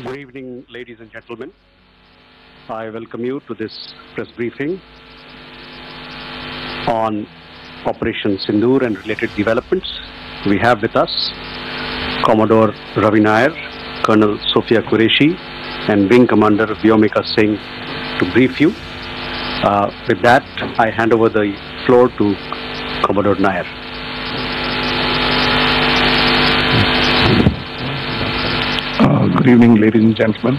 Good evening, ladies and gentlemen. I welcome you to this press briefing on Operation Sindoor and related developments. We have with us Commodore Ravi Nair, Colonel Sophia Qureshi, and Wing Commander Vyomika Singh to brief you. With that, I hand over the floor to Commodore Nair. Good evening, ladies and gentlemen.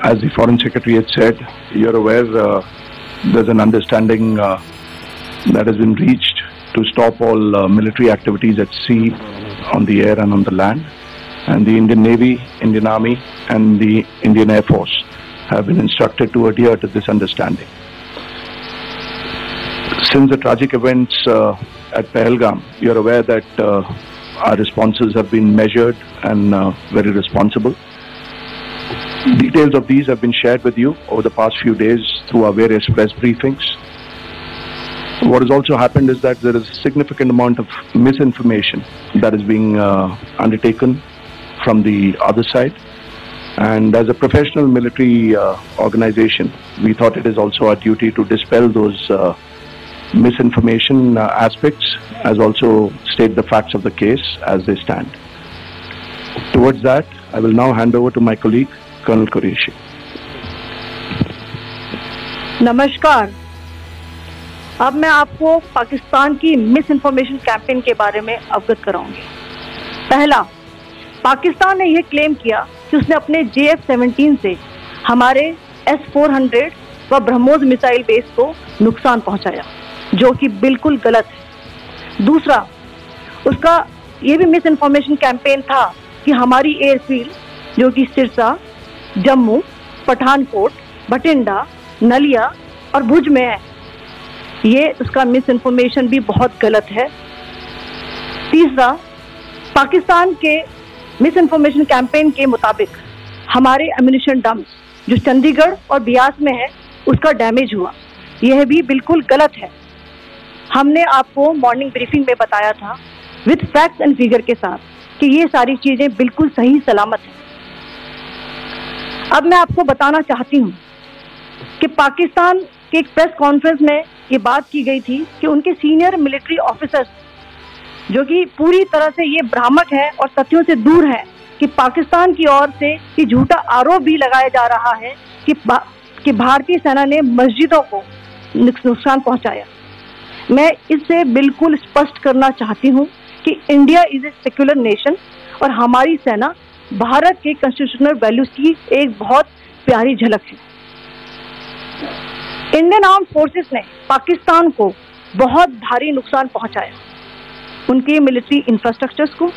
As the Foreign Secretary had said, you're aware there's an understanding that has been reached to stop all military activities at sea, on the air and on the land. And the Indian Navy, Indian Army and the Indian Air Force have been instructed to adhere to this understanding. Since the tragic events at Pahalgam, you're aware that our responses have been measured and very responsible. Details of these have been shared with you over the past few days through our various press briefings. What has also happened is that there is a significant amount of misinformation that is being undertaken from the other side. And as a professional military organization, we thought it is also our duty to dispel those misinformation aspects, as also state the facts of the case as they stand. Towards that, I will now hand over to my colleague, Colonel Qureshi. नमस्कार। अब मैं आपको पाकिस्तान की miss information campaign के बारे में अवगत कराऊंगी। पहला, पाकिस्तान ने यह क्लेम किया कि उसने अपने JF-17 से हमारे S-400 व ब्रह्मोस मिसाइल बेस को नुकसान पहुंचाया, जो कि बिल्कुल गलत है। दूसरा, उसका ये भी मिस इन्फॉर्मेशन कैंपेन था कि हमारी एयरफील्ड, जो कि सिरसा, जम्मू, पठानकोट, बठिंडा, नलिया और भुज में है, ये उसका मिस इन्फॉर्मेशन भी बहुत गलत है। तीसरा, पाकिस्तान के मिस इन्फॉर्मेशन कैंपेन के मुताबिक हमारे एम्यूनिशन डंप्स जो चंडीगढ़ और बियास में है, उसका डैमेज हुआ, यह भी बिल्कुल गलत है। हमने आपको मॉर्निंग ब्रीफिंग में बताया था विद फैक्ट्स एंड फिगर के साथ कि ये सारी चीजें बिल्कुल सही सलामत हैं। अब मैं आपको बताना चाहती हूँ कि पाकिस्तान के एक प्रेस कॉन्फ्रेंस में ये बात की गई थी कि उनके सीनियर मिलिट्री ऑफिसर्स, जो कि पूरी तरह से ये भ्रामक है और तथ्यों से दूर है, कि पाकिस्तान की ओर से ये झूठा आरोप भी लगाया जा रहा है कि भारतीय सेना ने मस्जिदों को नुकसान पहुंचाया। मैं इससे बिल्कुल स्पष्ट करना चाहती हूं कि India is a secular nation और हमारी सेना भारत के कॉन्स्टिट्यूशनल वैल्यूज की एक बहुत प्यारी झलक है। इंडियन आर्म्ड फोर्सेस ने पाकिस्तान को बहुत भारी नुकसान पहुंचाया, उनके मिलिट्री इंफ्रास्ट्रक्चर्स को,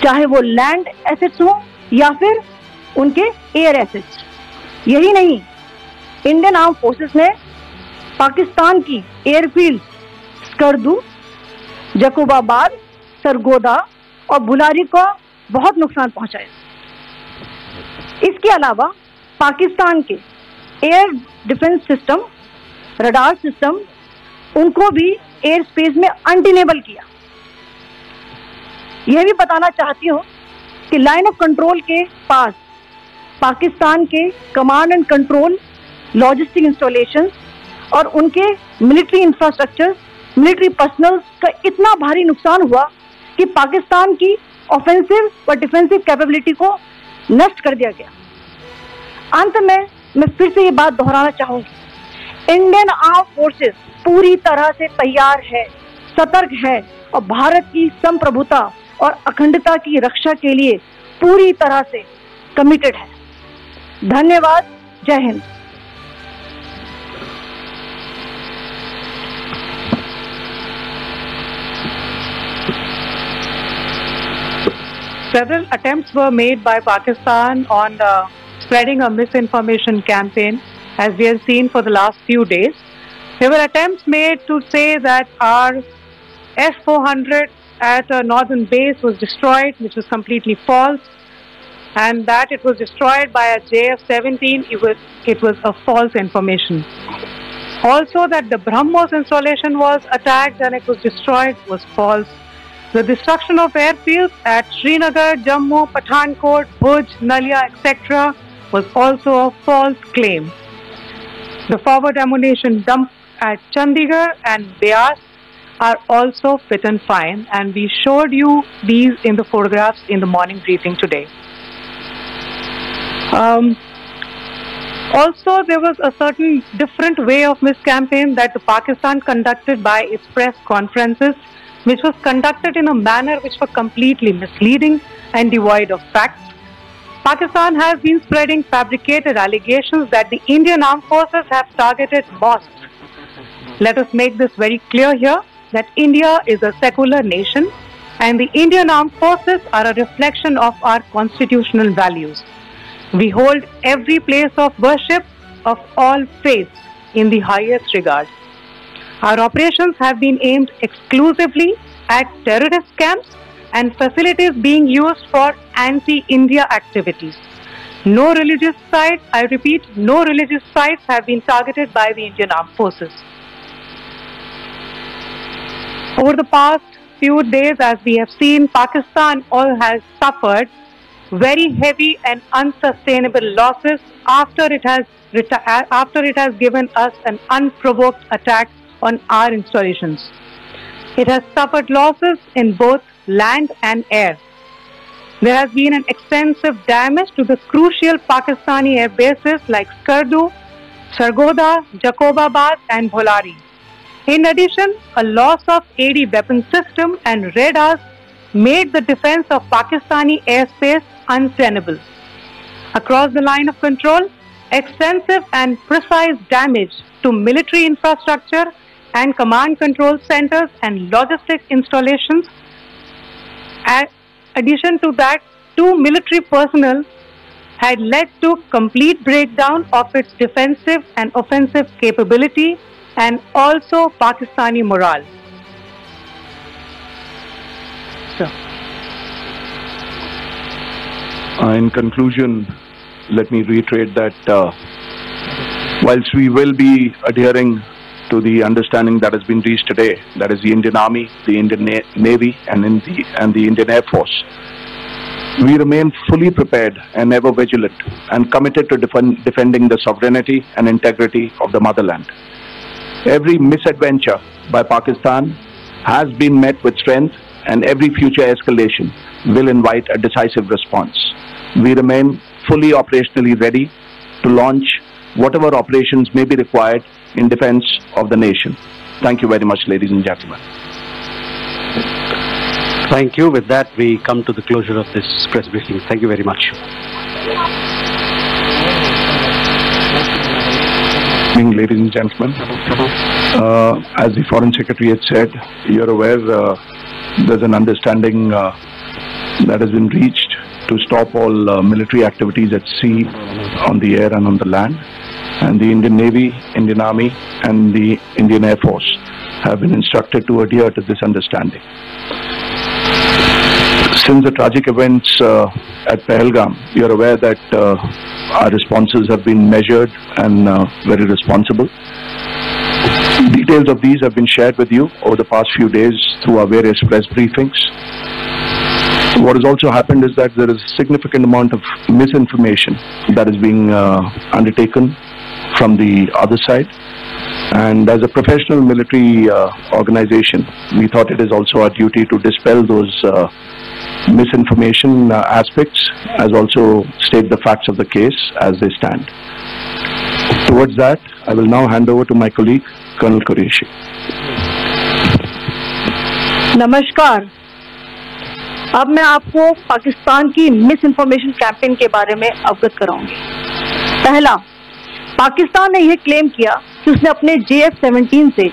चाहे वो लैंड एसेट्स हो या फिर उनके एयर एसेट्स। यही नहीं, इंडियन आर्म्ड फोर्सेस ने पाकिस्तान की एयरफील्ड स्कर्दू, जकोबाबाद, सरगोदा और बुलारी को बहुत नुकसान पहुंचाया। इसके अलावा पाकिस्तान के air defence system, radar system, उनको भी एयर स्पेस में अनटेनेबल किया। यह भी बताना चाहती हूँ कि लाइन ऑफ कंट्रोल के पास पाकिस्तान के command and control, logistic installations और उनके मिलिट्री इंफ्रास्ट्रक्चर, मिलिट्री पर्सनल का इतना भारी नुकसान हुआ कि पाकिस्तान की ऑफेंसिव व डिफेंसिव कैपेबिलिटी को नष्ट कर दिया गया। अंत में मैं फिर से ये बात दोहराना चाहूंगी, इंडियन आर्म्ड फोर्सेस पूरी तरह से तैयार है, सतर्क है और भारत की संप्रभुता और अखंडता की रक्षा के लिए पूरी तरह से कमिटेड है। धन्यवाद। जय Hind. Several attempts were made by Pakistan on spreading a misinformation campaign, as we have seen for the last few days. There were attempts made to say that our S-400 at a northern base was destroyed, which was completely false, and that it was destroyed by a JF-17. It was a false information. Also, that the BrahMos installation was attacked and it was destroyed was false. The destruction of airfields at Srinagar, Jammu, Pathankot, Bhuj, Nalia, etc. was also a false claim. The forward ammunition dump at Chandigarh and Beas are also fit and fine, and we showed you these in the photographs in the morning briefing today. Also, there was a certain different way of miscampaign that the Pakistan conducted by its press conferences, which was conducted in a manner which was completely misleading and devoid of facts. Pakistan has been spreading fabricated allegations that the Indian Armed Forces have targeted mosques. Let us make this very clear here, that India is a secular nation and the Indian Armed Forces are a reflection of our constitutional values. We hold every place of worship of all faiths in the highest regard. Our operations have been aimed exclusively at terrorist camps and facilities being used for anti-India activities. No religious sites, I repeat, no religious sites have been targeted by the Indian Armed Forces. Over the past few days, as we have seen, Pakistan all has suffered very heavy and unsustainable losses after it has given us an unprovoked attack on our installations. It has suffered losses in both land and air. There has been an extensive damage to the crucial Pakistani air bases like Skardu, Sargodha, Jacobabad and Bholari. In addition, a loss of AD weapon system and radars made the defense of Pakistani airspace untenable. Across the line of control, extensive and precise damage to military infrastructure and command control centers and logistic installations. In addition to that, 2 military personnel had led to complete breakdown of its defensive and offensive capability and also Pakistani morale. In conclusion, let me reiterate that whilst we will be adhering to the understanding that has been reached today, that is the Indian Army, the Indian Navy and the Indian Air Force, we remain fully prepared and ever vigilant and committed to defending the sovereignty and integrity of the motherland. Every misadventure by Pakistan has been met with strength, and every future escalation will invite a decisive response. We remain fully operationally ready to launch whatever operations may be required in defense of the nation. Thank you very much, ladies and gentlemen. Thank you. With that, we come to the closure of this press briefing. Thank you very much. Good evening, ladies and gentlemen. As the Foreign Secretary had said, you're aware there's an understanding that has been reached to stop all military activities at sea, on the air and on the land. And the Indian Navy, Indian Army and the Indian Air Force have been instructed to adhere to this understanding. Since the tragic events at Pahalgam, you're aware that our responses have been measured and very responsible. Details of these have been shared with you over the past few days through our various press briefings. What has also happened is that there is a significant amount of misinformation that is being undertaken from the other side. And as a professional military organization, we thought it is also our duty to dispel those misinformation aspects, as also state the facts of the case as they stand. Towards that, I will now hand over to my colleague, Colonel Qureshi. नमस्कार। अब मैं आपको पाकिस्तान की miss information campaign के बारे में अवगत कराऊंगी। पहला, पाकिस्तान ने यह क्लेम किया कि उसने अपने JF-17 से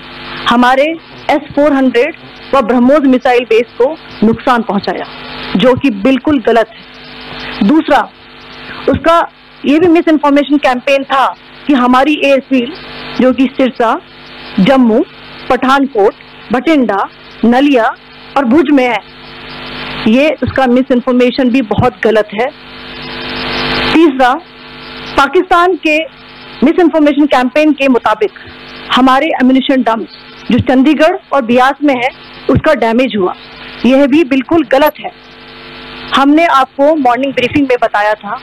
हमारे S-400 व ब्रह्मोस मिसाइल बेस को नुकसान पहुंचाया, जो कि बिल्कुल गलत है। दूसरा, उसका ये भी मिस इन्फॉर्मेशन कैंपेन था कि हमारी एयरफील्ड जो कि सिरसा, जम्मू, पठानकोट, बठिंडा, नलिया और भुज में है, ये उसका मिस इन्फॉर्मेशन भी बहुत गलत है। तीसरा, पाकिस्तान के मिस इन्फॉर्मेशन कैंपेन के मुताबिक हमारे एम्यूनिशन डंप जो चंडीगढ़ और बियास में है उसका डैमेज हुआ, यह भी बिल्कुल गलत है। हमने आपको मॉर्निंग ब्रीफिंग में बताया था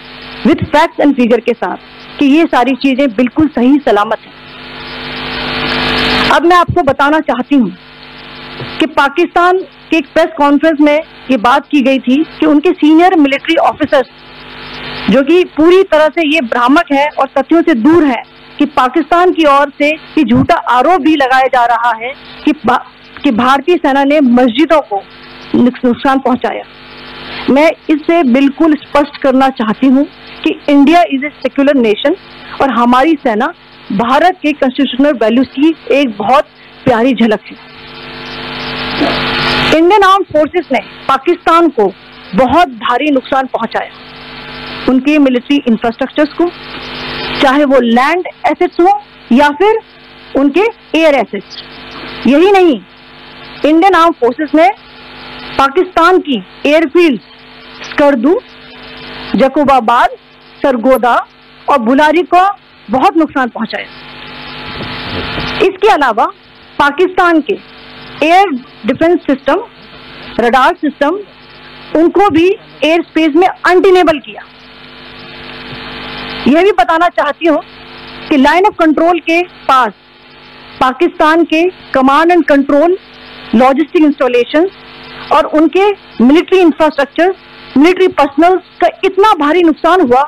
विद फैक्ट्स एंड फिगर के साथ कि ये सारी चीजें बिल्कुल सही सलामत हैं। अब मैं आपको बताना चाहती हूँ कि पाकिस्तान के एक प्रेस कॉन्फ्रेंस में ये बात की गई थी कि उनके सीनियर मिलिट्री ऑफिसर्स, जो कि पूरी तरह से ये भ्रामक है और तथ्यों से दूर है, कि पाकिस्तान की ओर से ये झूठा आरोप भी लगाया जा रहा है कि भारतीय सेना ने मस्जिदों को नुकसान पहुंचाया। मैं इससे बिल्कुल स्पष्ट करना चाहती हूं कि India is a secular nation और हमारी सेना भारत के कॉन्स्टिट्यूशनल वैल्यूज की एक बहुत प्यारी झलक है। इंडियन आर्म फोर्सेस ने पाकिस्तान को बहुत भारी नुकसान पहुंचाया, उनके मिलिट्री इंफ्रास्ट्रक्चर्स को, चाहे वो लैंड एसेट्स हो या फिर उनके एयर एसेट्स। यही नहीं, इंडियन आर्म फोर्सेस ने पाकिस्तान की एयरफील्ड स्कर्दू, जकोबाबाद, सरगोदा और बुलारी को बहुत नुकसान पहुंचाया। इसके अलावा पाकिस्तान के air defence system, radar system, उनको भी एयर स्पेस में अनडिनेबल किया। यह भी बताना चाहती हूं कि लाइन ऑफ कंट्रोल के पास पाकिस्तान के command and control, logistic installation और उनके मिलिट्री इंफ्रास्ट्रक्चर, मिलिट्री पर्सनल का इतना भारी नुकसान हुआ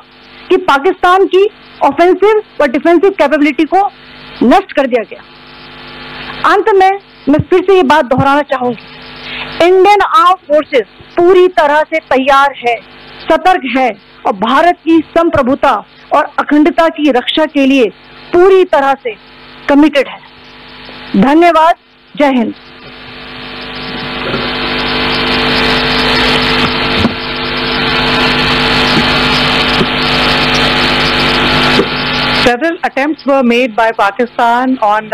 कि पाकिस्तान की ऑफेंसिव और डिफेंसिव कैपेबिलिटी को नष्ट कर दिया गया। अंत में मैं फिर से ये बात दोहराना चाहूंगी, इंडियन आर्म फोर्सेस पूरी तरह से तैयार है, सतर्क है और भारत की संप्रभुता और अखंडता की रक्षा के लिए पूरी तरह से कमिटेड है। धन्यवाद। जय Hind. Several attempts were made by Pakistan on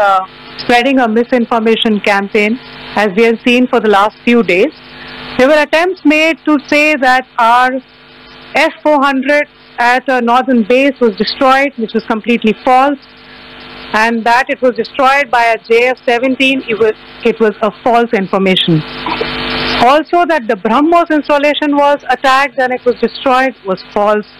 spreading a misinformation campaign, as we have seen for the last few days. There were attempts made to say that our S-400 at a northern base was destroyed, which was completely false, and that it was destroyed by a JF-17. It was a false information. Also, that the BrahMos installation was attacked and it was destroyed was false.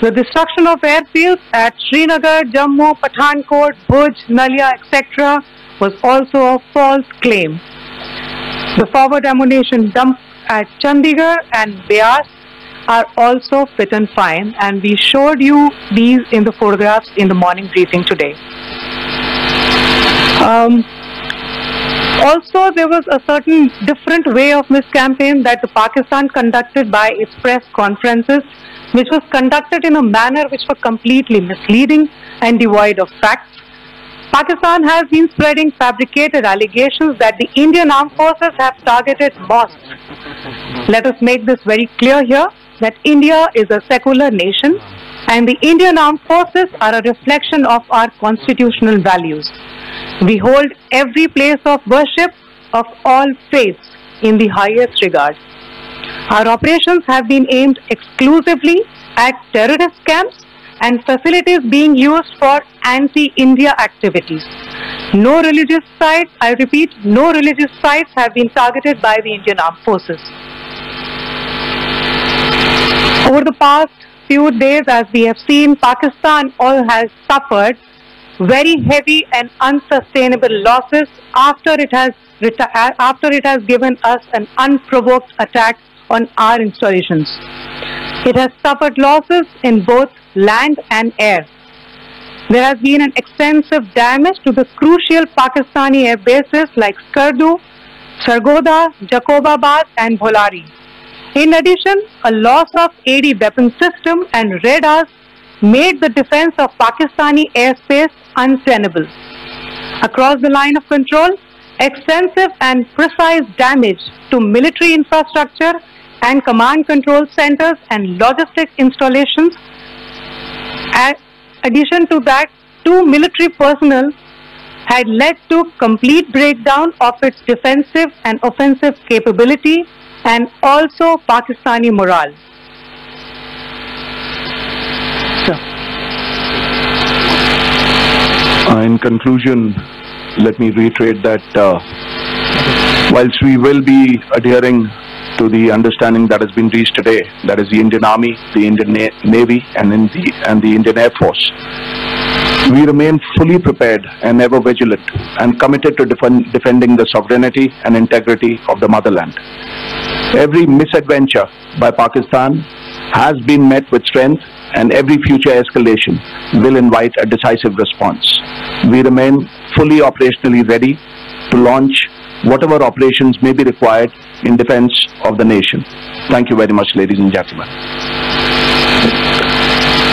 The destruction of airfields at Srinagar, Jammu, Pathankot, Bhuj, Nalia, etc. was also a false claim. The forward ammunition dump at Chandigarh and Beas are also fit and fine, and we showed you these in the photographs in the morning briefing today. Also, there was a certain different way of this campaign that the Pakistan conducted by its press conferences, which was conducted in a manner which was completely misleading and devoid of facts. Pakistan has been spreading fabricated allegations that the Indian Armed Forces have targeted mosques. Let us make this very clear here, that India is a secular nation and the Indian Armed Forces are a reflection of our constitutional values. We hold every place of worship of all faiths in the highest regard. Our operations have been aimed exclusively at terrorist camps and facilities being used for anti-India activities. No religious sites, I repeat, no religious sites have been targeted by the Indian Armed Forces. Over the past few days, as we have seen, Pakistan has suffered very heavy and unsustainable losses after it has given us an unprovoked attack on our installations. It has suffered losses in both land and air. There has been an extensive damage to the crucial Pakistani air bases like Skardu, Sargoda, Jacobabad and Bholari. In addition, a loss of AD weapon system and radars made the defense of Pakistani airspace untenable. Across the line of control, extensive and precise damage to military infrastructure and command control centers and logistic installations. In addition to that, 2 military personnel had led to complete breakdown of its defensive and offensive capability and also Pakistani morale. In conclusion, let me reiterate that whilst we will be adhering to the understanding that has been reached today, that is the Indian Army, the Indian Navy and the Indian Air Force, we remain fully prepared and ever vigilant and committed to defending the sovereignty and integrity of the motherland. Every misadventure by Pakistan has been met with strength, and every future escalation will invite a decisive response. We remain fully operationally ready to launch whatever operations may be required in defense of the nation. Thank you very much, ladies and gentlemen.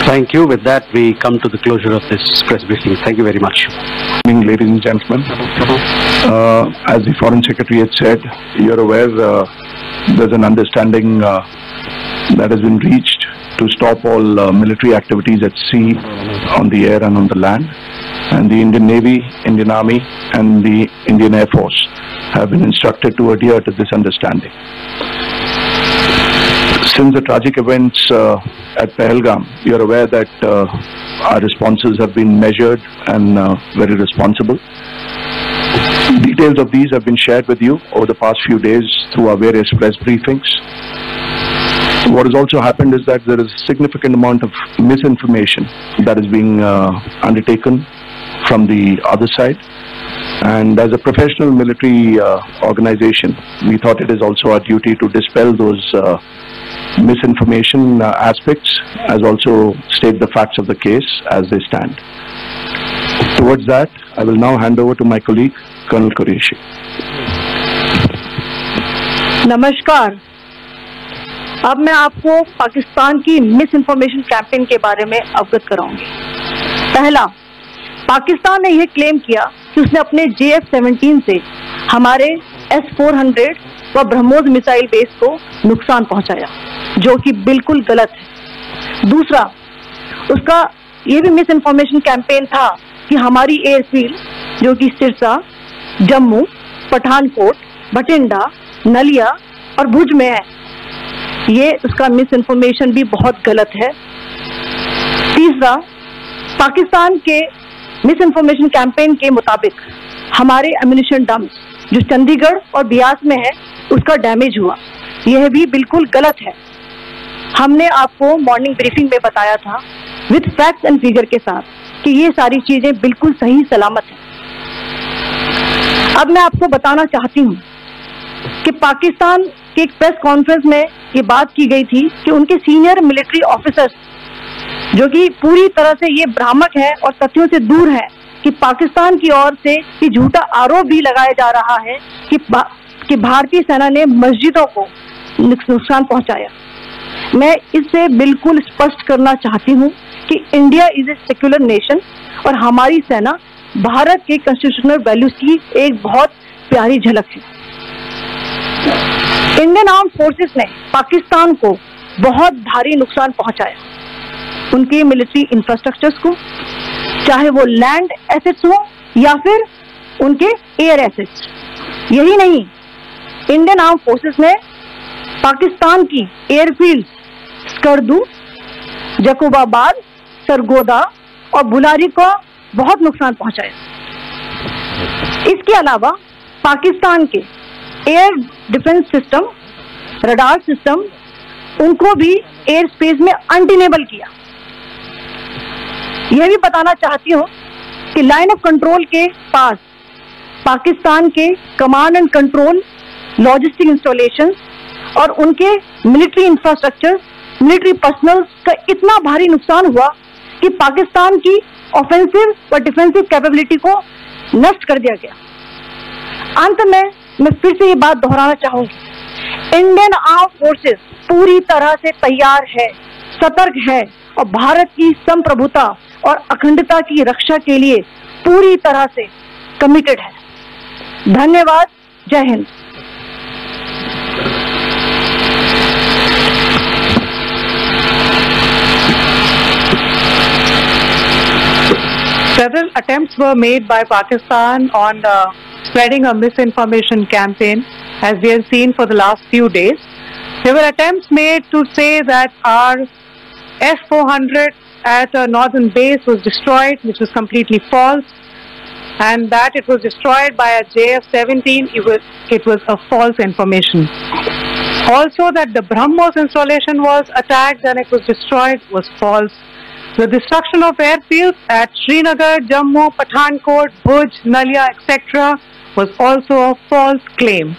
Thank you. With that, we come to the closure of this press briefing. Thank you very much. Good evening, ladies and gentlemen. As the Foreign Secretary had said, you're aware there's an understanding that has been reached to stop all military activities at sea, on the air and on the land. And the Indian Navy, Indian Army and the Indian Air Force have been instructed to adhere to this understanding. Since the tragic events at Pahalgam, you're aware that our responses have been measured and very responsible. Details of these have been shared with you over the past few days through our various press briefings. What has also happened is that there is a significant amount of misinformation that is being undertaken from the other side. And as a professional military organization, we thought it is also our duty to dispel those misinformation aspects, as also state the facts of the case as they stand. Towards that, I will now hand over to my colleague, Colonel Qureshi. नमस्कार। अब मैं आपको पाकिस्तान की miss information campaign के बारे में अवगत कराऊंगी। पहला, पाकिस्तान ने यह क्लेम किया कि उसने अपने JF-17 से हमारे S-400 व ब्रह्मोस मिसाइल बेस को नुकसान पहुंचाया, जो कि बिल्कुल गलत है। दूसरा, उसका यह भी मिस इन्फॉर्मेशन कैंपेन था कि हमारी एयरफील्ड, जो कि सिरसा, जम्मू, पठानकोट, बठिंडा, नलिया और भुज में है, ये उसका मिस इन्फॉर्मेशन भी बहुत गलत है। तीसरा, पाकिस्तान के मिस इन्फॉर्मेशन कैंपेन के मुताबिक हमारे एम्यूनिशन डम्प्स जो चंडीगढ़ और बियास में है, उसका डैमेज हुआ, यह भी बिल्कुल गलत है। हमने आपको मॉर्निंग ब्रीफिंग में बताया था विद फैक्ट्स एंड फिगर के साथ कि ये सारी चीजें बिल्कुल सही सलामत हैं। अब मैं आपको बताना चाहती हूँ कि पाकिस्तान के एक प्रेस कॉन्फ्रेंस में ये बात की गई थी कि उनके सीनियर मिलिट्री ऑफिसर्स, जो कि पूरी तरह से ये भ्रामक है और तथ्यों से दूर है, कि पाकिस्तान की ओर से ये झूठा आरोप भी लगाया जा रहा है कि भारतीय सेना ने मस्जिदों को नुकसान पहुंचाया। मैं इससे बिल्कुल स्पष्ट करना चाहती हूं कि India is a secular nation और हमारी सेना भारत के कॉन्स्टिट्यूशनल वैल्यूज की एक बहुत प्यारी झलक है। इंडियन आर्म फोर्सेस ने पाकिस्तान को बहुत भारी नुकसान पहुंचाया, उनके मिलिट्री इंफ्रास्ट्रक्चर्स को, चाहे वो लैंड एसेट्स हो या फिर उनके एयर एसेट्स। यही नहीं, इंडियन आर्म फोर्सेस ने पाकिस्तान की एयरफील्ड स्कर्दू, जकोबाबाद, सरगोदा और बुलारी को बहुत नुकसान पहुंचाया। इसके अलावा पाकिस्तान के air defence system, radar system, उनको भी एयर स्पेस में अनडिनेबल किया। यह भी बताना चाहती हूँ कि लाइन ऑफ कंट्रोल के पास पाकिस्तान के command and control, logistic installation और उनके मिलिट्री इंफ्रास्ट्रक्चर, मिलिट्री पर्सनल का इतना भारी नुकसान हुआ कि पाकिस्तान की ऑफेंसिव व डिफेंसिव कैपेबिलिटी को नष्ट कर दिया गया। अंत में मैं फिर से ये बात दोहराना चाहूंगी, इंडियन आर्म फोर्सेस पूरी तरह से तैयार है, सतर्क है और भारत की संप्रभुता और अखंडता की रक्षा के लिए पूरी तरह से कमिटेड है। धन्यवाद। जय Hind. Several attempts were made by Pakistan on spreading a misinformation campaign, as we have seen for the last few days. There were attempts made to say that our S-400 at a northern base was destroyed, which was completely false. and that it was destroyed by a JF-17, it was a false information. Also that the BrahMos installation was attacked and it was destroyed was false. The destruction of airfields at Srinagar, Jammu, Pathankot, Bhuj, Nalia, etc. was also a false claim.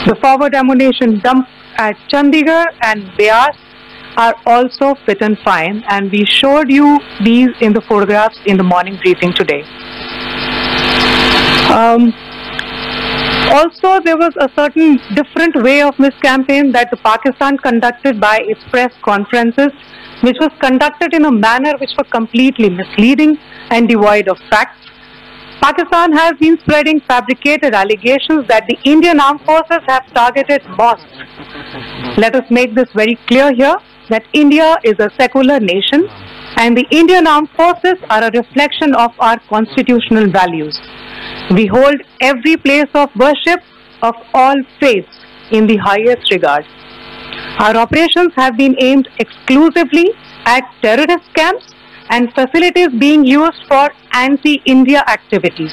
The forward ammunition dump at Chandigarh and Beas are also fit and fine, and we showed you these in the photographs in the morning briefing today. Also, there was a certain different way of this campaign that the Pakistan conducted by its press conferences, which was conducted in a manner which was completely misleading and devoid of facts. Pakistan has been spreading fabricated allegations that the Indian Armed Forces have targeted mosques. Let us make this very clear here that India is a secular nation and the Indian Armed Forces are a reflection of our constitutional values. We hold every place of worship of all faiths in the highest regard. Our operations have been aimed exclusively at terrorist camps and facilities being used for anti-India activities.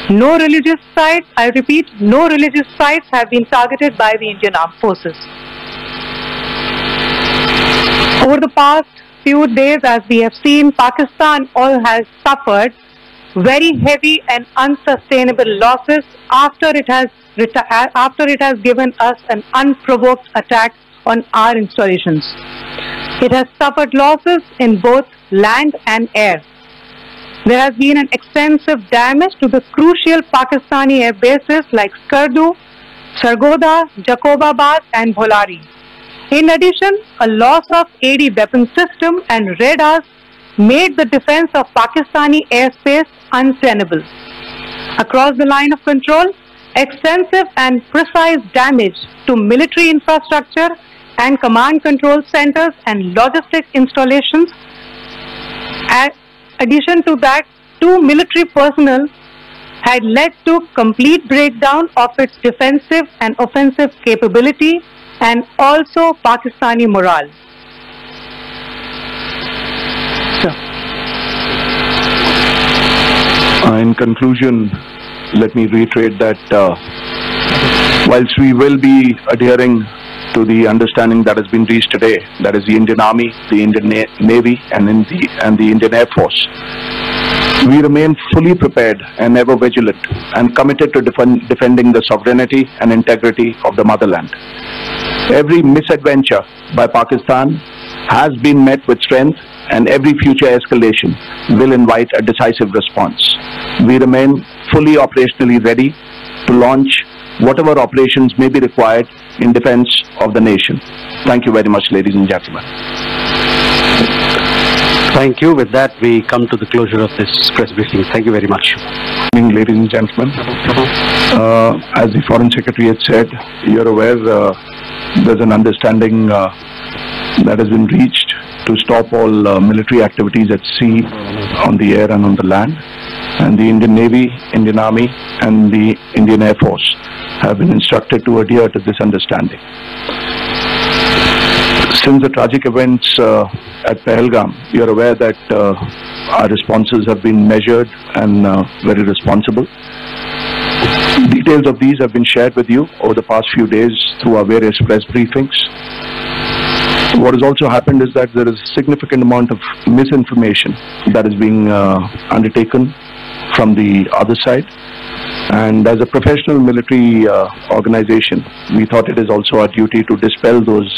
No religious sites, I repeat, no religious sites have been targeted by the Indian Armed Forces. Over the past few days, as we have seen, Pakistan all has suffered very heavy and unsustainable losses after it has given us an unprovoked attack on our installations. It has suffered losses in both land and air. There has been an extensive damage to the crucial Pakistani air bases like Skardu, Sargodha, Jacobabad and Bholari. In addition, a loss of AD weapon system and radars made the defense of Pakistani airspace untenable. Across the line of control, extensive and precise damage to military infrastructure and command control centers and logistics installations. In addition to that, 2 military personnel had led to complete breakdown of its defensive and offensive capability and also Pakistani morale. In conclusion, let me reiterate that whilst we will be adhering to the understanding that has been reached today, that is the Indian Army, the Indian Navy and the Indian Air Force, we remain fully prepared and ever vigilant and committed to defending the sovereignty and integrity of the motherland. Every misadventure by Pakistan has been met with strength, and every future escalation will invite a decisive response. We remain fully operationally ready to launch whatever operations may be required in defense of the nation. Thank you very much, ladies and gentlemen. Thank you. With that, we come to the closure of this press briefing. Thank you very much. Good evening, ladies and gentlemen. As the Foreign Secretary had said, you're aware there's an understanding that has been reached to stop all military activities at sea, on the air and on the land. And the Indian Navy, Indian Army and the Indian Air Force have been instructed to adhere to this understanding. Since the tragic events at Pahalgam, you're aware that our responses have been measured and very responsible. Details of these have been shared with you over the past few days through our various press briefings. What has also happened is that there is a significant amount of misinformation that is being undertaken from the other side. And as a professional military organization, we thought it is also our duty to dispel those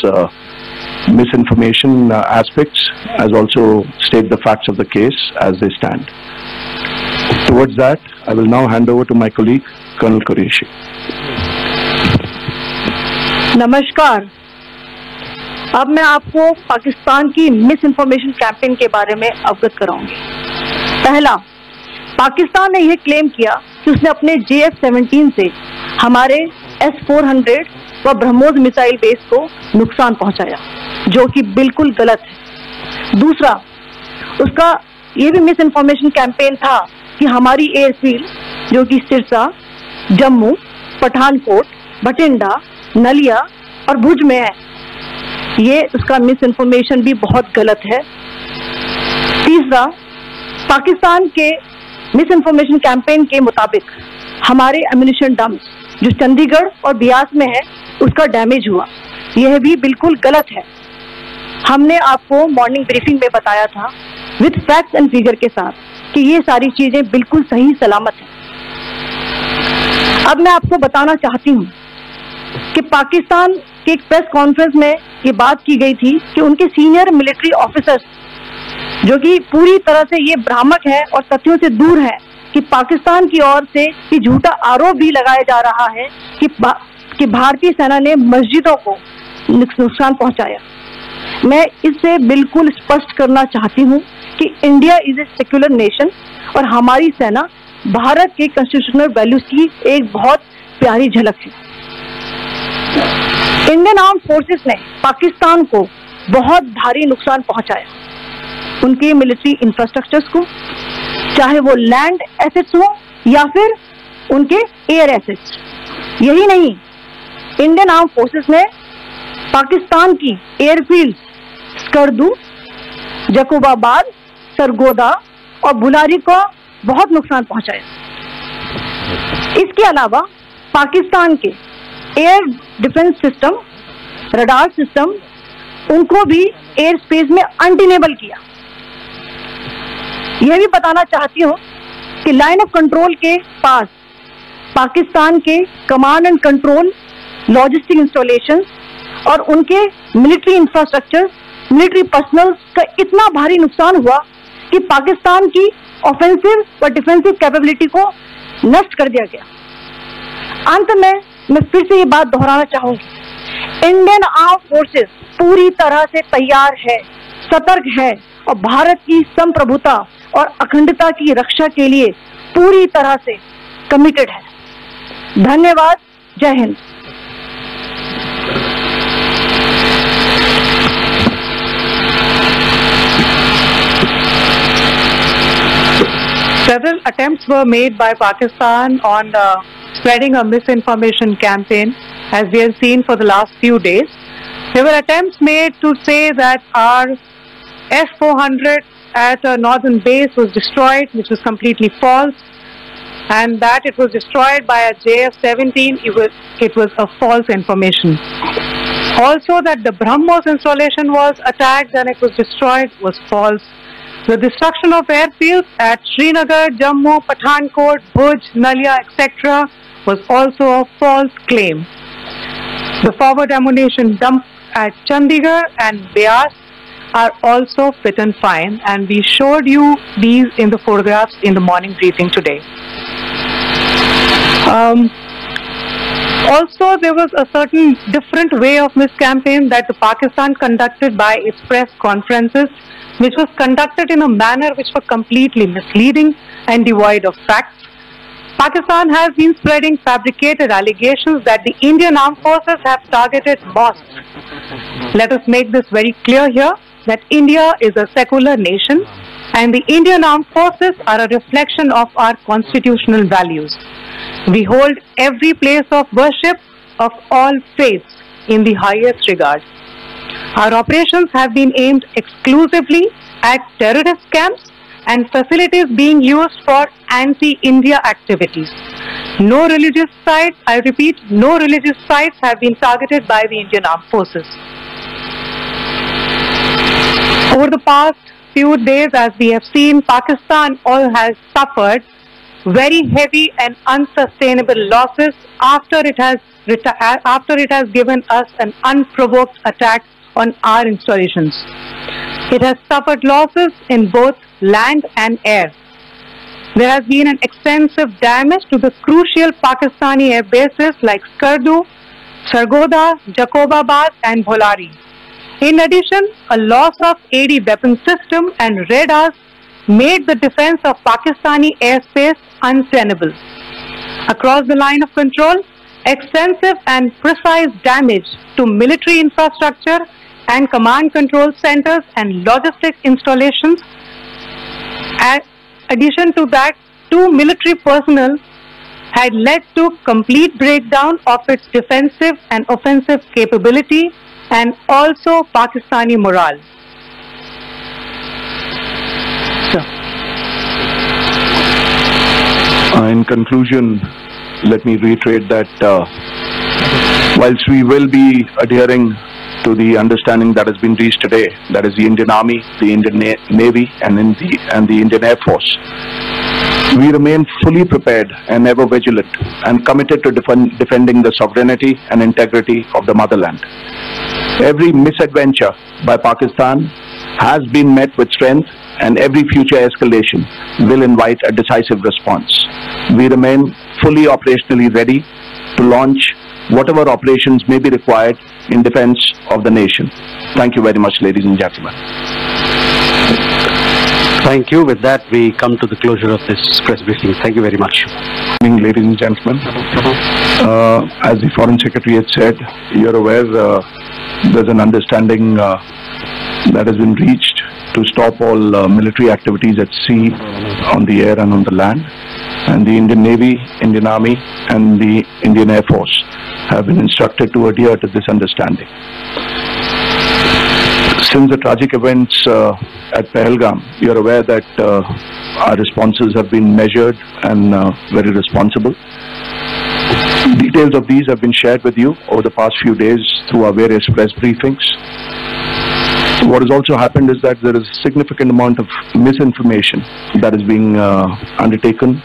misinformation aspects, as also state the facts of the case as they stand. Towards that, I will now hand over to my colleague, Colonel Qureshi. नमस्कार। अब मैं आपको पाकिस्तान की miss information campaign के बारे में अवगत कराऊंगी। पहला, पाकिस्तान ने यह क्लेम किया कि उसने अपने JF-17 से हमारे S-400 व ब्रह्मोस मिसाइल बेस को नुकसान पहुंचाया, जो कि बिल्कुल गलत है। दूसरा, उसका ये भी मिस इन्फॉर्मेशन कैंपेन था कि हमारी एयरफील्ड, जो कि सिरसा, जम्मू, पठानकोट, बठिंडा, नलिया और भुज में है, ये उसका मिस इन्फॉर्मेशन भी बहुत गलत है। तीसरा, पाकिस्तान के मिस इन्फॉर्मेशन कैंपेन के मुताबिक हमारे एम्युनिशन डंप्स जो चंडीगढ़ और बियास में है उसका डैमेज हुआ। यह भी बिल्कुल गलत है। हमने आपको मॉर्निंग ब्रीफिंग में बताया था विद फैक्ट्स एंड फिगर के साथ कि ये सारी चीजें बिल्कुल सही सलामत हैं। अब मैं आपको बताना चाहती हूँ कि पाकिस्तान के एक प्रेस कॉन्फ्रेंस में ये बात की गई थी कि उनके सीनियर मिलिट्री ऑफिसर्स जो कि पूरी तरह से ये भ्रामक है और तथ्यों से दूर है कि पाकिस्तान की ओर से ये झूठा आरोप भी लगाया जा रहा है कि भारतीय सेना ने मस्जिदों को नुकसान पहुंचाया। मैं इससे बिल्कुल स्पष्ट करना चाहती हूं कि India is a secular nation और हमारी सेना भारत के कॉन्स्टिट्यूशनल वैल्यूज की एक बहुत प्यारी झलक है। इंडियन आर्म फोर्सेस ने पाकिस्तान को बहुत भारी नुकसान पहुंचाया, उनके मिलिट्री इंफ्रास्ट्रक्चर्स को, चाहे वो लैंड एसेट्स हो या फिर उनके एयर एसेट्स। यही नहीं, इंडियन आर्म फोर्सेस ने पाकिस्तान की एयरफील्ड स्कर्दू, जकोबाबाद, सरगोदा और बुलारी को बहुत नुकसान पहुंचाया। इसके अलावा पाकिस्तान के air defence system, radar system, उनको भी एयर स्पेस में अनटेनेबल किया। यह भी बताना चाहती हूँ कि लाइन ऑफ कंट्रोल के पास पाकिस्तान के command and control, logistic installation और उनके मिलिट्री इंफ्रास्ट्रक्चर, मिलिट्री पर्सनल का इतना भारी नुकसान हुआ कि पाकिस्तान की ऑफेंसिव और डिफेंसिव कैपेबिलिटी को नष्ट कर दिया गया। अंत में मैं फिर से ये बात दोहराना चाहूंगी, इंडियन आर्म फोर्सेस पूरी तरह से तैयार है, सतर्क है और भारत की संप्रभुता और अखंडता की रक्षा के लिए पूरी तरह से कमिटेड है। धन्यवाद। जय Hind. Several attempts were made by Pakistan on spreading a misinformation campaign, as we have seen for the last few days. There were attempts made to say that our S-400 at a northern base was destroyed, which was completely false, and that it was destroyed by a JF-17. It was a false information. Also, that the BrahMos installation was attacked and it was destroyed was false. The destruction of airfields at Srinagar, Jammu, Pathankot, Bhuj, Nalia, etc. was also a false claim. The forward ammunition dump at Chandigarh and Beas are also fit and fine, and we showed you these in the photographs in the morning briefing today. Also, there was a certain different way of miscampaign that the Pakistan conducted by its press conferences, which was conducted in a manner which was completely misleading and devoid of facts. Pakistan has been spreading fabricated allegations that the Indian armed forces have targeted mosques. Let us make this very clear here, that India is a secular nation and the Indian armed forces are a reflection of our constitutional values. We hold every place of worship of all faiths in the highest regard. Our operations have been aimed exclusively at terrorist camps and facilities being used for anti-India activities. No religious sites, I repeat, no religious sites have been targeted by the Indian Armed Forces. Over the past few days, as we have seen, Pakistan all has suffered very heavy and unsustainable losses after it has given us an unprovoked attack on our installations. It has suffered losses in both land and air. There has been an extensive damage to the crucial Pakistani air bases like Skardu, Sargodha, Jacobabad and Bholari. In addition, a loss of AD weapon system and radars made the defense of Pakistani airspace untenable. Across the line of control, extensive and precise damage to military infrastructure and command control centers and logistics installations. In addition to that, 2 military personnel had led to complete breakdown of its defensive and offensive capability and also Pakistani morale. In conclusion, let me reiterate that whilst we will be adhering to the understanding that has been reached today, that is the Indian Army, the Indian Navy, and the Indian Air Force, we remain fully prepared and ever vigilant and committed to defending the sovereignty and integrity of the motherland. Every misadventure by Pakistan has been met with strength, and every future escalation will invite a decisive response. We remain fully operationally ready to launch whatever operations may be required in defense of the nation. Thank you very much, ladies and gentlemen. Thank you. With that, we come to the closure of this press briefing. Thank you very much. Good evening, ladies and gentlemen. As the Foreign Secretary had said, you're aware there's an understanding that has been reached to stop all military activities at sea, on the air and on the land. And the Indian Navy, Indian Army and the Indian Air Force have been instructed to adhere to this understanding. Since the tragic events at Pahalgam, you're aware that our responses have been measured and very responsible. Details of these have been shared with you over the past few days through our various press briefings. What has also happened is that there is a significant amount of misinformation that is being undertaken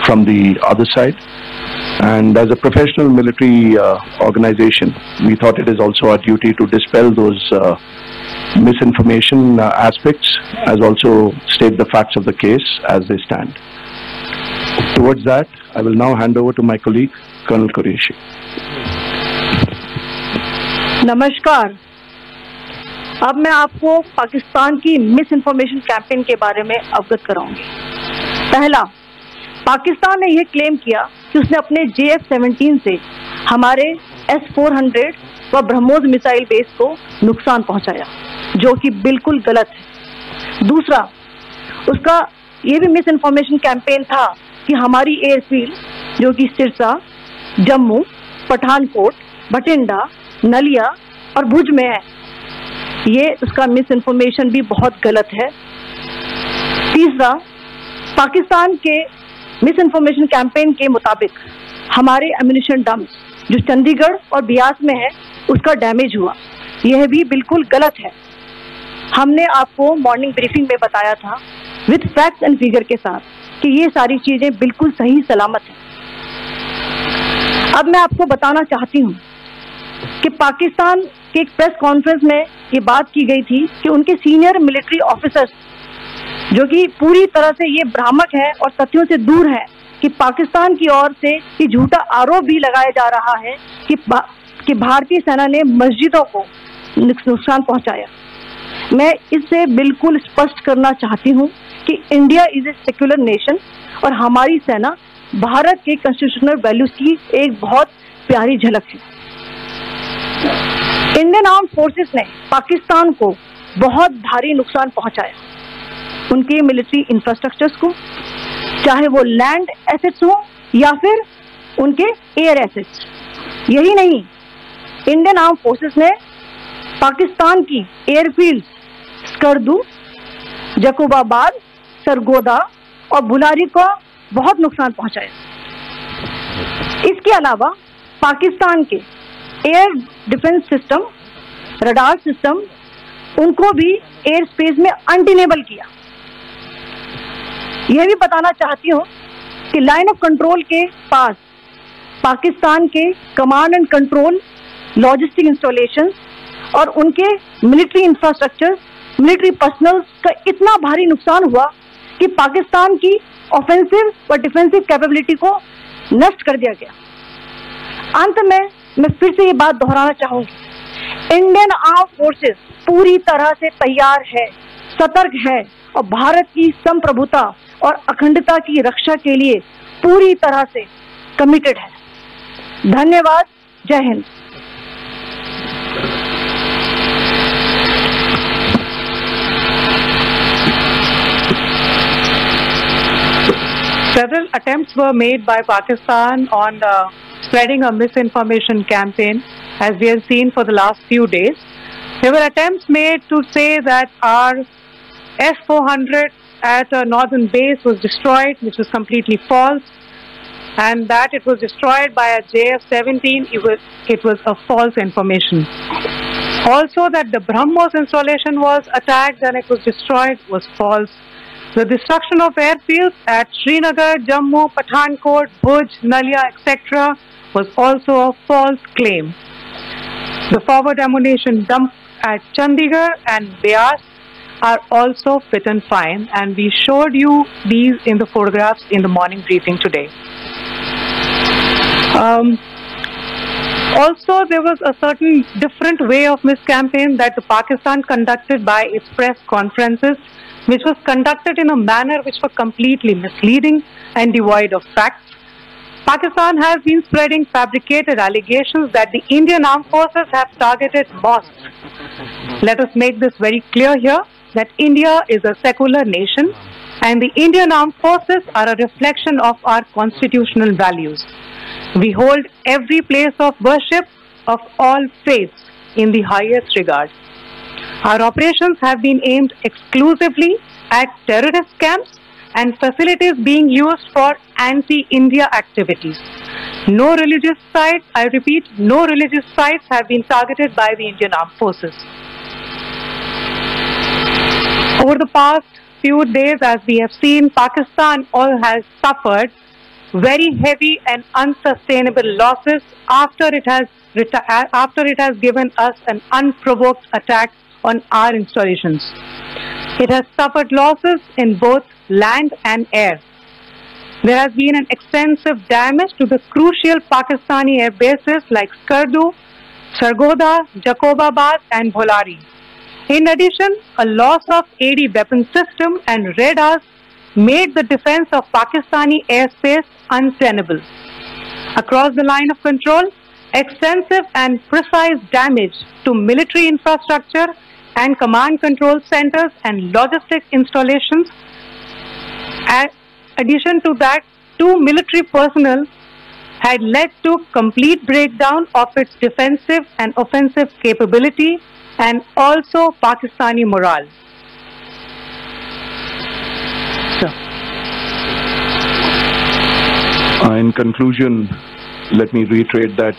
from the other side. And as a professional military organization, we thought it is also our duty to dispel those misinformation aspects, as also state the facts of the case as they stand. Towards that, I will now hand over to my colleague, Colonel Qureshi. नमस्कार। अब मैं आपको पाकिस्तान की miss information campaign के बारे में अवगत कराऊंगी। पहला, पाकिस्तान ने यह क्लेम किया कि उसने अपने JF-17 से हमारे S-400 व ब्रह्मोस मिसाइल बेस को नुकसान पहुंचाया, जो कि बिल्कुल गलत है। दूसरा, उसका ये भी मिस इन्फॉर्मेशन कैंपेन था कि हमारी एयरफील्ड जो कि सिरसा, जम्मू, पठानकोट, बठिंडा, नलिया और भुज में है, ये उसका मिस इन्फॉर्मेशन भी बहुत गलत है। तीसरा, पाकिस्तान के मिस इन्फॉर्मेशन कैंपेन के मुताबिक हमारे एम्यूनिशन डंप्स जो चंडीगढ़ और बियास में है उसका डैमेज हुआ, यह भी बिल्कुल गलत है। हमने आपको मॉर्निंग ब्रीफिंग में बताया था विद फैक्ट्स एंड फिगर के साथ कि ये सारी चीजें बिल्कुल सही सलामत हैं। अब मैं आपको बताना चाहती हूँ कि पाकिस्तान के एक प्रेस कॉन्फ्रेंस में ये बात की गई थी कि उनके सीनियर मिलिट्री ऑफिसर्स जो कि पूरी तरह से ये भ्रामक है और तथ्यों से दूर है कि पाकिस्तान की ओर से ये झूठा आरोप भी लगाया जा रहा है कि भारतीय सेना ने मस्जिदों को नुकसान पहुंचाया। मैं इससे बिल्कुल स्पष्ट करना चाहती हूं कि India is a secular nation और हमारी सेना भारत के कॉन्स्टिट्यूशनल वैल्यूज की एक बहुत प्यारी झलक है। इंडियन आर्म्ड फोर्सेस ने पाकिस्तान को बहुत भारी नुकसान पहुंचाया, उनके मिलिट्री इंफ्रास्ट्रक्चर्स को, चाहे वो लैंड एसेट्स हो या फिर उनके एयर एसेट्स। यही नहीं, इंडियन आर्म्ड फोर्सेस ने पाकिस्तान की एयरफील्ड स्कर्दू, जकोबाबाद, सरगोदा और बुलारी को बहुत नुकसान पहुंचाया। इसके अलावा पाकिस्तान के air defence system, radar system, उनको भी एयर स्पेस में अनटेनेबल किया। यह भी बताना चाहती हूँ कि लाइन ऑफ कंट्रोल के पास पाकिस्तान के command and control, logistic installation और उनके मिलिट्री इंफ्रास्ट्रक्चर, मिलिट्री पर्सनल का इतना भारी नुकसान हुआ कि पाकिस्तान की ऑफेंसिव और डिफेंसिव कैपेबिलिटी को नष्ट कर दिया गया। अंत में मैं फिर से ये बात दोहराना चाहूंगी, इंडियन आर्म फोर्सेस पूरी तरह से तैयार है, सतर्क है और भारत की संप्रभुता और अखंडता की रक्षा के लिए पूरी तरह से कमिटेड है। धन्यवाद। जय Hind. Several attempts were made by Pakistan on spreading a misinformation campaign, as we have seen for the last few days. There were attempts made to say that our S-400 at a northern base was destroyed, which was completely false. and that it was destroyed by a JF-17, it was a false information. Also that the BrahMos installation was attacked and it was destroyed was false. The destruction of airfields at Srinagar, Jammu, Pathankot, Bhuj, Nalia, etc. was also a false claim. The forward ammunition dump at Chandigarh and Beas are also fit and fine, and we showed you these in the photographs in the morning briefing today. Also, there was a certain different way of miscampaign that the Pakistan conducted by its press conferences, which was conducted in a manner which was completely misleading and devoid of facts. Pakistan has been spreading fabricated allegations that the Indian Armed Forces have targeted mosques. Let us make this very clear here that India is a secular nation and the Indian Armed Forces are a reflection of our constitutional values. We hold every place of worship of all faiths in the highest regard. Our operations have been aimed exclusively at terrorist camps and facilities being used for anti-India activities. No religious sites, I repeat, no religious sites have been targeted by the Indian Armed Forces. Over the past few days, as we have seen, Pakistan has suffered very heavy and unsustainable losses after it has given us an unprovoked attack on our installations. It has suffered losses in both land and air. There has been an extensive damage to the crucial Pakistani air bases like Skardu, Sargodha, Jacobabad and Bholari. In addition, a loss of AD weapon system and radars made the defense of Pakistani airspace untenable. Across the line of control, extensive and precise damage to military infrastructure and command control centers and logistic installations. In addition to that, 2 military personnel had led to complete breakdown of its defensive and offensive capability and also Pakistani morale. In conclusion, let me reiterate that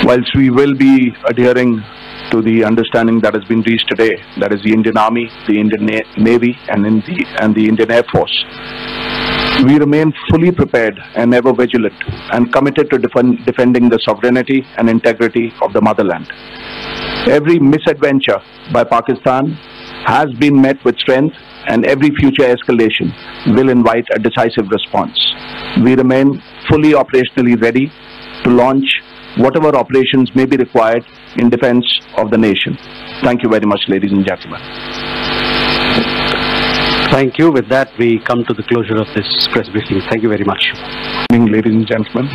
whilst we will be adhering to the understanding that has been reached today, that is the Indian Army, the Indian Navy and the Indian Air Force, we remain fully prepared and ever vigilant and committed to defending the sovereignty and integrity of the motherland. Every misadventure by Pakistan has been met with strength and every future escalation will invite a decisive response. We remain fully operationally ready to launch whatever operations may be required in defense of the nation. Thank you very much, ladies and gentlemen. Thank you. With that, we come to the closure of this press briefing. Thank you very much. Good evening, ladies and gentlemen.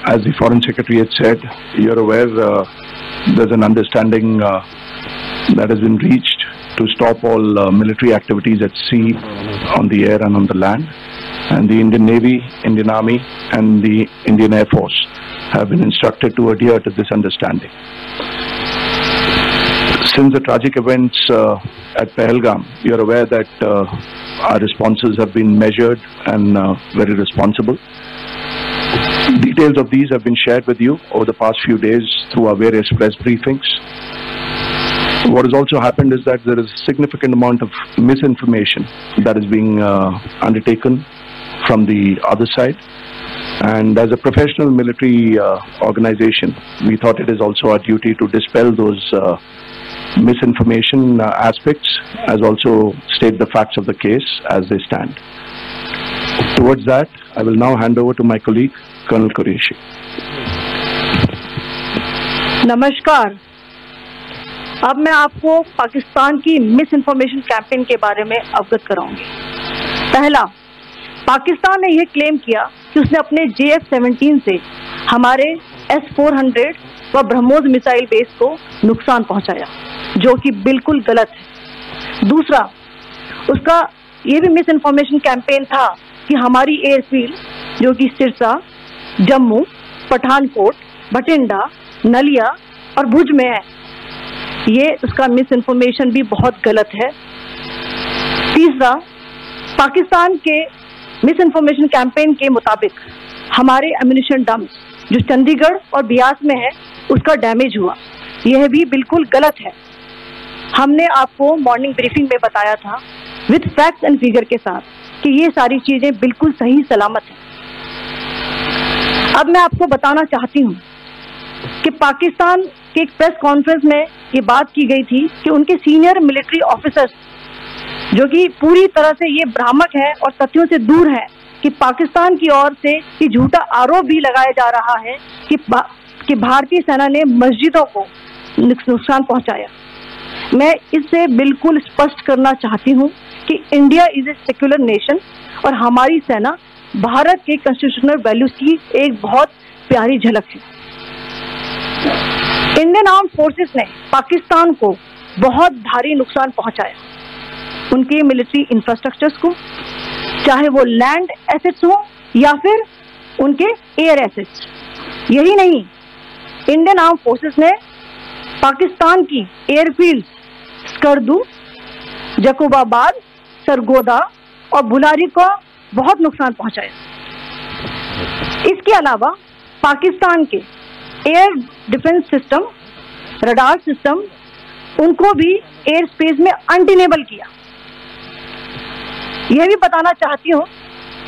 As the Foreign Secretary had said, you're aware there's an understanding that has been reached to stop all military activities at sea, on the air and on the land. And the Indian Navy, Indian Army and the Indian Air Force have been instructed to adhere to this understanding. Since the tragic events at Pahalgam, you're aware that our responses have been measured and very responsible. Details of these have been shared with you over the past few days through our various press briefings. What has also happened is that there is a significant amount of misinformation that is being undertaken from the other side. And as a professional military organization, we thought it is also our duty to dispel those misinformation aspects, as also state the facts of the case as they stand. Towards that, I will now hand over to my colleague, Colonel Qureshi. नमस्कार। अब मैं आपको पाकिस्तान की miss information campaign के बारे में अवगत कराऊंगी। पहला, पाकिस्तान ने यह क्लेम किया कि उसने अपने JF-17 से हमारे S-400 व ब्रह्मोस मिसाइल बेस को नुकसान पहुंचाया, जो कि बिल्कुल गलत है। दूसरा, उसका ये भी मिस इन्फॉर्मेशन कैंपेन था कि हमारी एयरफील्ड जो कि सिरसा, जम्मू, पठानकोट, बठिंडा, नलिया और भुज में है, ये उसका मिस इन्फॉर्मेशन भी बहुत गलत है। तीसरा, पाकिस्तान के मिस इन्फॉर्मेशन कैंपेन के मुताबिक हमारे एम्यूनिशन डंप्स जो चंडीगढ़ और बियास में है उसका डैमेज हुआ, यह भी बिल्कुल गलत है। हमने आपको मॉर्निंग ब्रीफिंग में बताया था विद फैक्ट्स एंड फिगर के साथ कि ये सारी चीजें बिल्कुल सही सलामत हैं। अब मैं आपको बताना चाहती हूँ कि पाकिस्तान के एक प्रेस कॉन्फ्रेंस में ये बात की गई थी कि उनके सीनियर मिलिट्री ऑफिसर्स जो कि पूरी तरह से ये भ्रामक है और तथ्यों से दूर है कि पाकिस्तान की ओर से ये झूठा आरोप भी लगाया जा रहा है कि भारतीय सेना ने मस्जिदों को नुकसान पहुंचाया। मैं इससे बिल्कुल स्पष्ट करना चाहती हूं कि India is a secular nation और हमारी सेना भारत के कॉन्स्टिट्यूशनल वैल्यूज की एक बहुत प्यारी झलक है। इंडियन आर्म फोर्सेस ने पाकिस्तान को बहुत भारी नुकसान पहुंचाया, उनके मिलिट्री इंफ्रास्ट्रक्चर्स को, चाहे वो लैंड एसेट्स हो या फिर उनके एयर एसेट्स। यही नहीं, इंडियन आर्म फोर्सेस ने पाकिस्तान की एयरफील्ड स्कर्दू, जकोबाबाद, सरगोदा और बुलारी को बहुत नुकसान पहुंचाया। इसके अलावा पाकिस्तान के air defence system, radar system, उनको भी एयर स्पेस में अनडिनेबल किया। यह भी बताना चाहती हूँ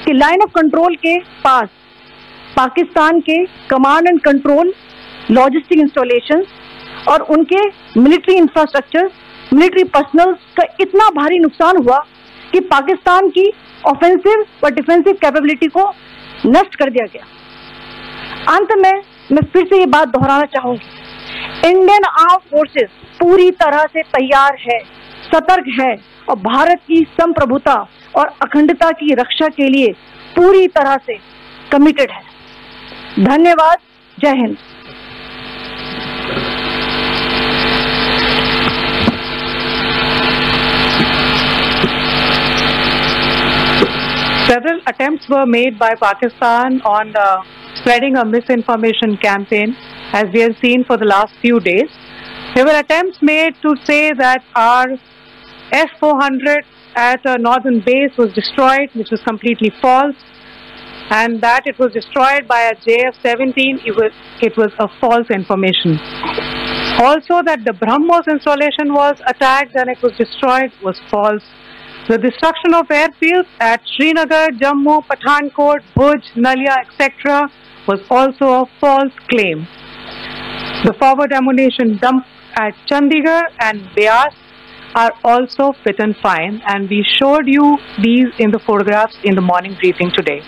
कि लाइन ऑफ कंट्रोल के पास पाकिस्तान के command and control, logistic installation और उनके मिलिट्री इंफ्रास्ट्रक्चर, मिलिट्री पर्सनल का इतना भारी नुकसान हुआ कि पाकिस्तान की ऑफेंसिव व डिफेंसिव कैपेबिलिटी को नष्ट कर दिया गया। अंत में मैं फिर से ये बात दोहराना चाहूंगी, इंडियन आर्म फोर्सेस पूरी तरह से तैयार है, सतर्क है और भारत की संप्रभुता और अखंडता की रक्षा के लिए पूरी तरह से कमिटेड है। धन्यवाद। जय Hind. Several attempts were made by Pakistan on spreading a misinformation campaign, as we have seen for the last few days. There were attempts made to say that our F-400 at a northern base was destroyed, which was completely false, and that it was destroyed by a JF-17. It was a false information. Also, that the BrahMos installation was attacked and it was destroyed was false. The destruction of airfields at Srinagar, Jammu, Pathankot, Bhuj, Nalia, etc. was also a false claim. The forward ammunition dump at Chandigarh and Beas are also fit and fine, and we showed you these in the photographs in the morning briefing today.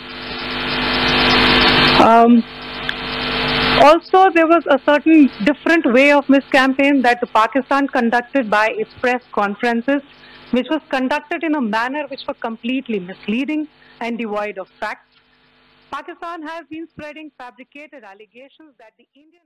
Also, there was a certain different way of miscampaign that the Pakistan conducted by its press conferences, which was conducted in a manner which was completely misleading and devoid of facts. Pakistan has been spreading fabricated allegations that the Indian